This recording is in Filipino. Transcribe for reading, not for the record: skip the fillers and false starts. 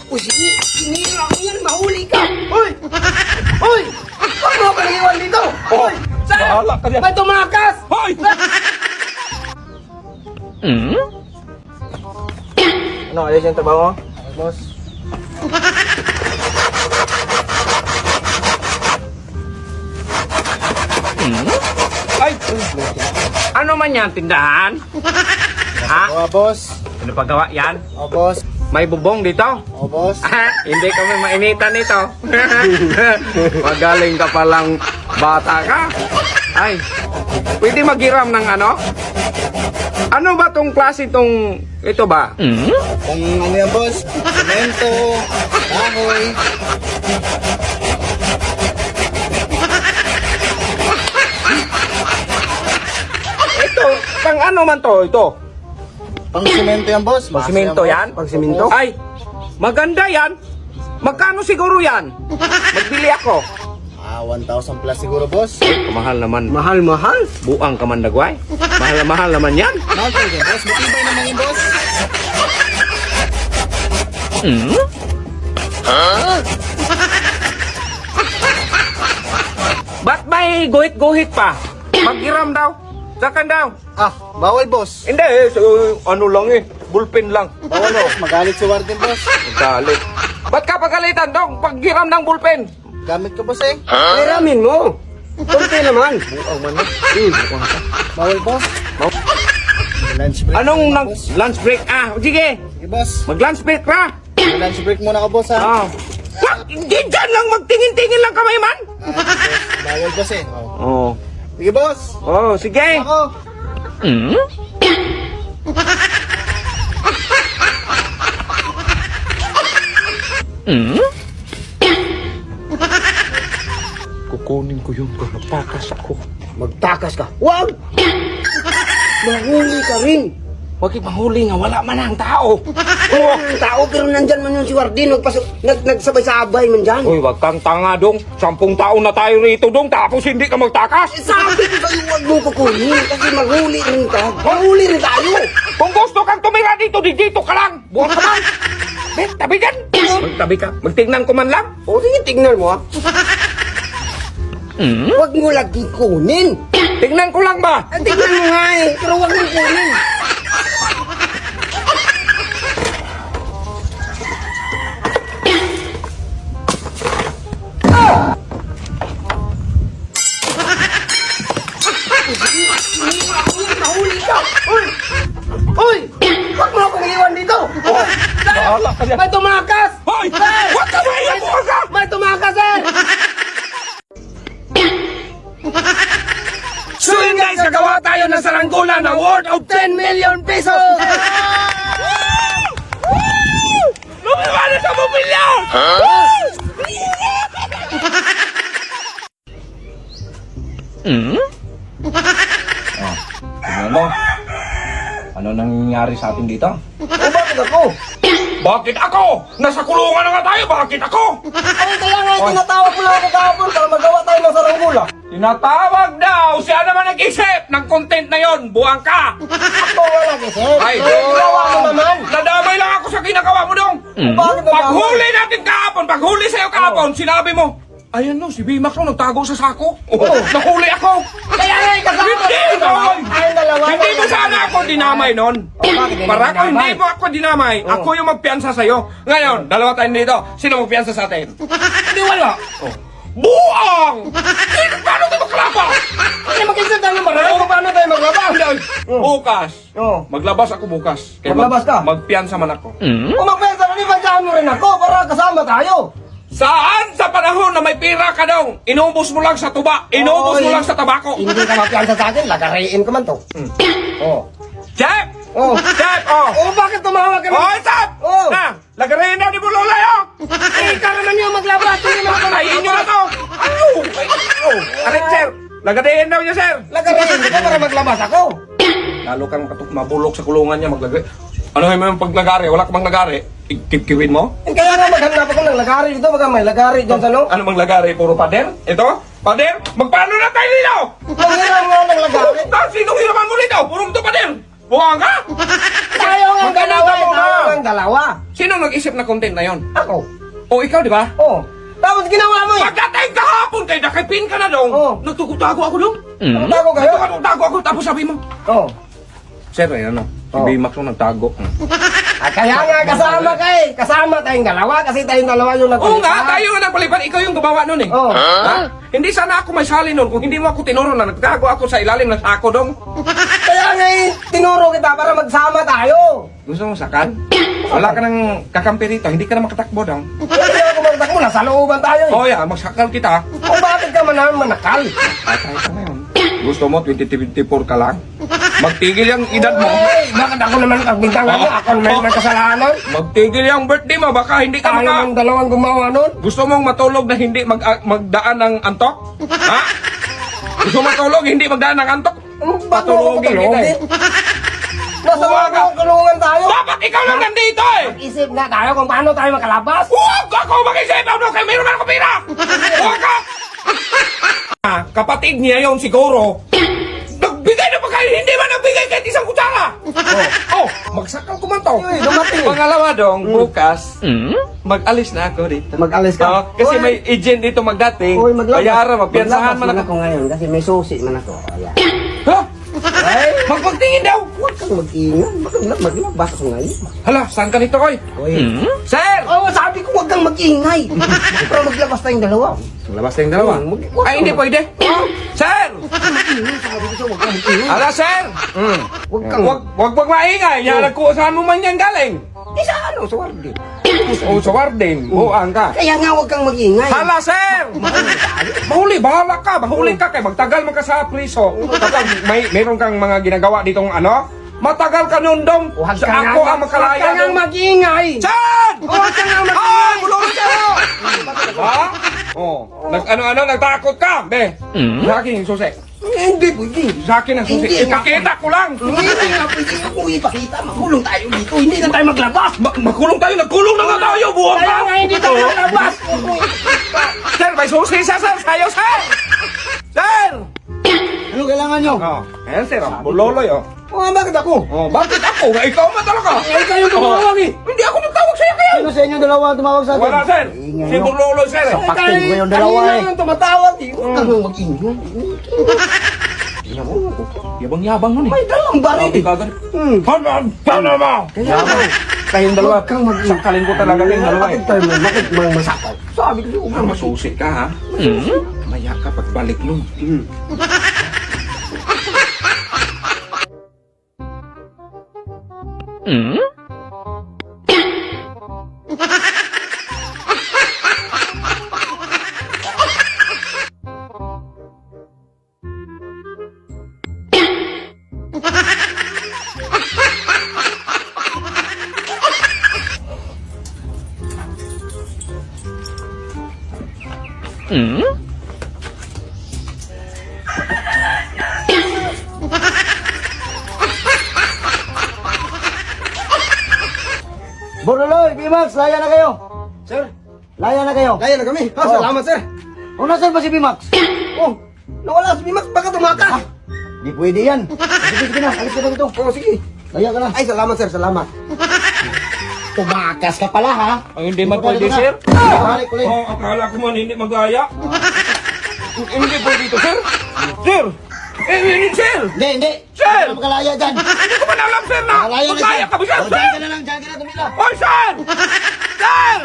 Uy, sinira ko yan, mahuli ka! Uy! Uy! Huwag mo ka nang dito! Oh, Uy! Sir! bahala ka dyan. May tumakas! Hoy! Ano, alis yung trabaho mo? Boss. Ay! Ano man yan, tindahan? Ha? Oo, boss. Ano paggawa yan? Oo, boss. May bubong dito? Oo, boss. Hindi kami mainitan nito. Magaling ka palang bata ka. Ay, pwede maghiram ng ano? Ano ba tong klase tong ito ba? Kung ano yan, boss? Semento, kahoy. Ito, pang ano man to? Ito. Pang semento yan, boss. Pang simento yan? Pang semento? Ay, maganda yan. Magkano siguro yan? Magbili ako. 1,000 plus siguro, boss. Mahal naman. Mahal. Buang ka man dagway. Mahal naman yan. Mahal talaga, boss. Matibay naman yung boss. Ba't may guhit-guhit pa? Maghiram daw. Sakan daw. Bawal, boss. Hindi ano lang bullpen lang. Bawal, boss. Magalit si Warden, boss. Galit. Ba't ka pagalitan dong? Paghiram ng bullpen. Gamit ko, boss, eh. Hiramin mo. Kunti naman. Buang man na. Bawal, boss. Lunch break. Anong muna, nag boss. lunch break? Sige. Sige, boss. Mag-lunch break ka. Lunch break muna ka, boss, ha? What? Hindi dyan lang. Magtingin-tingin lang kamay man. Bawal, boss, eh. Oh. Sige, boss. Oh, sige. Ako. Kukunin ko yung magtakas ako. Magtakas ka. Wag! Mahuli ka rin. Huwag mahuli nga. Wala man ang tao. Ang tao, pero nandyan man yung si Warden. Nagsabay-sabay man dyan. Uy, wag kang tanga dong. 10 taon na tayo rito dong. Tapos hindi ka magtakas. Sabi ko sa'yo, wag mo kukunin. Kasi mahuli rin ka. Mahuli rin tayo. Kung gusto kang tumira dito, dito ka lang. Buwan ka man. Tabi dyan. Magtabi ka. Magtignan ko man lang. O sige, tignan mo, ha. Wag mo lagi kunin. Tignan ko lang ba? Tignan mo nga, eh. Pero wag mo kunin. Mahuli ka! Uy! Uy! Huwag mo akong iwan dito! Bahala ka dyan. May tumakas! Hoy! Huwag ka mahiya mo ka! May tumakas, eh! So yun guys, gagawa tayo ng saranggola na worth of 10 million pesos! Lumiwanag sa mobilya! Tingnan mo. Ano nangyayari sa atin dito? Bakit ako? Bakit ako? Nasa kulungan na nga tayo, bakit ako? Ay, kaya nga tinatawag mo lang ako kahapon para magawa tayo ng saranggola. Tinatawag daw, siya naman nag-isip ng content na yon, buwang ka! Ako wala kasi. Ay, ginawa mo naman. nadamay lang ako sa ginagawa mo dong! Bakit nagawa? Paghuli natin kahapon, paghuli sa'yo kahapon, sinabi mo, ayan no, si Bimax no, nagtago sa sako. Nahuli ako! Kaya nga kasama. Hindi, Don! Ay, dalawa. Hindi mo sana ako dinamay nun. Bakit hindi Para mo ako dinamay? hindi mo ako dinamay, ako yung magpiyansa sa'yo. Ngayon, dalawa tayo dito. Sino magpiyansa sa atin? Hindi wala. Buang! Paano tayo maglaba? Hindi mag-isip tayo ng marami. Paano tayo maglaba? Bukas. Oo. Maglabas ako bukas. Maglabas ka? Magpiyansa man ako. Umapesa na rin, bansaan mo rin ako para kasama tayo. Saan sa panahon na may pira ka daw, inubos mo lang sa tuba, inubos mo Oy. lang sa tabako. Hindi ka mapiyansa sa akin, lagariin ko man to. Oh. Chef! Oh. Chef! Oh! Oh, bakit tumawag ka Oh, Chef! Oh. Na, lagarin na ni Bulolay, oh! Eh, ikaw naman yung maglaba. Hindi naman ako Patayin nyo na to! Ano? Ay, oh. Arin, sir! Lagarin daw niya, sir! Lagariin ko para maglabas ako. Lalo kang mabulok sa kulungan niya, maglagay. Ano yung paglagari? Wala ka bang lagari? Kikiwin mo? Eh, kaya nga maghanap ako ng lagari dito. Baka may lagari dyan sa no. Ano bang lagari? Puro pader? Ito? Pader? Magpaano na tayo dito? Manghiram nga ng lagari. Tapos sinong hiraman mo dito? Puro ito pader! Buwang ka? Tayo nga Magkano dalawa, ka muna? tayo nga dalawa. Sino nag-isip na content na yon? Ako. O ikaw, di ba? Oh. Tapos ginawa mo eh. Pagdating kahapon kayo, nakipin ka na dong. Oh. Nagtutago ako dong. Tago kayo? Nagtutago ako, tapos sabi mo. Oh. Sir, ano? Si Oh. Bimax mo nagtago. Ah, kaya nga kasama ka eh. Kasama tayong dalawa kasi tayong dalawa yung Oo nga, nagpalitan. tayo nga nagpalipan. Ikaw yung gumawa nun eh. Oh. Ha? Hindi sana ako may sali nun kung hindi mo ako tinuro na nagtago ako sa ilalim ng sako dong. Kaya nga eh, tinuro kita para magsama tayo. Gusto mo sakal? Wala ka nang kakampi rito, hindi ka na makatakbo dong. Hindi ako magtakbo, nasa looban tayo eh. Oh yeah, magsakal kita. Kung bakit ka man naman manakal? Ay, tayo ka ngayon. Gusto mo, 2024 ka lang? Magtigil yung edad mo. Ay, bakit ako naman pagbintangan mo? Ako naman may kasalanan? Magtigil yung birthday mo, baka hindi ka Tayo maka... ng dalawang gumawa nun? Gusto mong matulog na hindi magdaan ng antok? Ha? Gusto mo matulog, hindi magdaan ng antok? Patulogin kita eh. Nasa Huwag ka. mga kulungan tayo. Dapat ikaw lang nandito eh! Isip na tayo kung paano tayo makalabas. Huwag ako mag-isip! Ano kayo? Mayroon ako pera! Huwag ka! Ah, kapatid niya yon siguro. Nagbigay na ba kayo? Hindi ba nagbigay kahit isang kutsara? Oh, magsakal ko man to. Uy, dumating eh. Pangalawa dong, bukas, mag-alis na ako dito. Mag-alis Oo, ka. kasi Uy. may agent dito magdating. Uy, maglabas. Bayaran, magpiyansahan Maglabas man ako. ngayon kasi may susi man ako. Ayan. Ha? Ay, Magpagtingin daw. huwag kang mag-ingat. Maglabas ako ngayon. Hala, saan ka nito, Koy? Uy. Sir! Oo, sabi ko huwag kang mag-ingay. Pero maglabas tayong dalawa. Labas tayong dalawa. Ay, hindi pwede. Sir! Sabi ko siya huwag kang mag-ingay. Hala, sir! Huwag kang... Wag maingay. Yan, nagkuusahan mo man yan galing. Eh, sa ano? Sa wardi. O, sa warden. Buang ka. Kaya nga huwag kang mag-ingay. Hala, sir! Mahuli, bahala ka. Mahuli ka kay magtagal man ka sa priso. Kapag mayroon kang mga ginagawa ditong ano, matagal ka nun dong. Huwag Sa ka ako nga- ang makalaya Huwag ka nga dong. mag-ingay. Sir! Huwag ka nga Ay, mag-ingay. bulong ka! Ha? Oh, ano-ano, nagtakot ka. Be, sa akin yung susi. Hindi pwede. Sa akin ang susi. Hindi. Ipakita ko lang. Hindi nga pwede ako ipakita. Makulong tayo dito. Hindi na tayo maglabas. Makulong tayo, nagkulong na nga tayo. Buwag Kaya ka. nga hindi tayo maglabas. Sir, may susi siya, sir. Sayo, sir! Sir! Ano kailangan nyo? Oh, ayan, sir. Oh. Buloloy, oh. Oh, bakit ako? Oh, bakit ako? Ikaw man talaga. Eh, kayo tumawag eh. Hindi ako nagtawag sa'yo kaya. Sino sa inyo dalawa tumawag sa akin? Wala, sir. Ingay Si nyo. Buloloy, sir. Eh, Pakting ko yung dalawa kanina eh. lang tumatawag eh. Huwag kang mag-ingay. Yabang-yabang nun eh. May dalang baril eh. Paano mo? Kaya Kayong dalawa. Huwag kang mag-ingay. Sakalin ko talaga kayong dalawa eh. Bakit tayo bakit masakal? Sabi ko, huwag kang Masusi ka, ha? Maya ka pagbalik nun. Boroloy, Bimax, laya na kayo. Sir, Laya na kayo. kaya na kami. Ah, Oh. salamat sir. O, nasaan ba si Bimax? Oh, nawala si Bimax. Baka tumakas. Di pwede yan. Sige, sige na. Alis ka na dito. Oh, sige. Laya ka na. Ay, salamat sir. Salamat. Tumakas ka pala, ha? Ay, hindi man pwede, sir. Balik ulit. Oh, akala ko man hindi magaya. Hindi pwede ito, sir. Sir! Hindi, sir! Hindi, hindi. Sir! Hindi ka makalaya dyan. Hindi ko man alam, sir, na Makalaya na magaya ka ba, sir? O, dyan ka na lang, dyan ka na tumila. Oy, sir! Sir!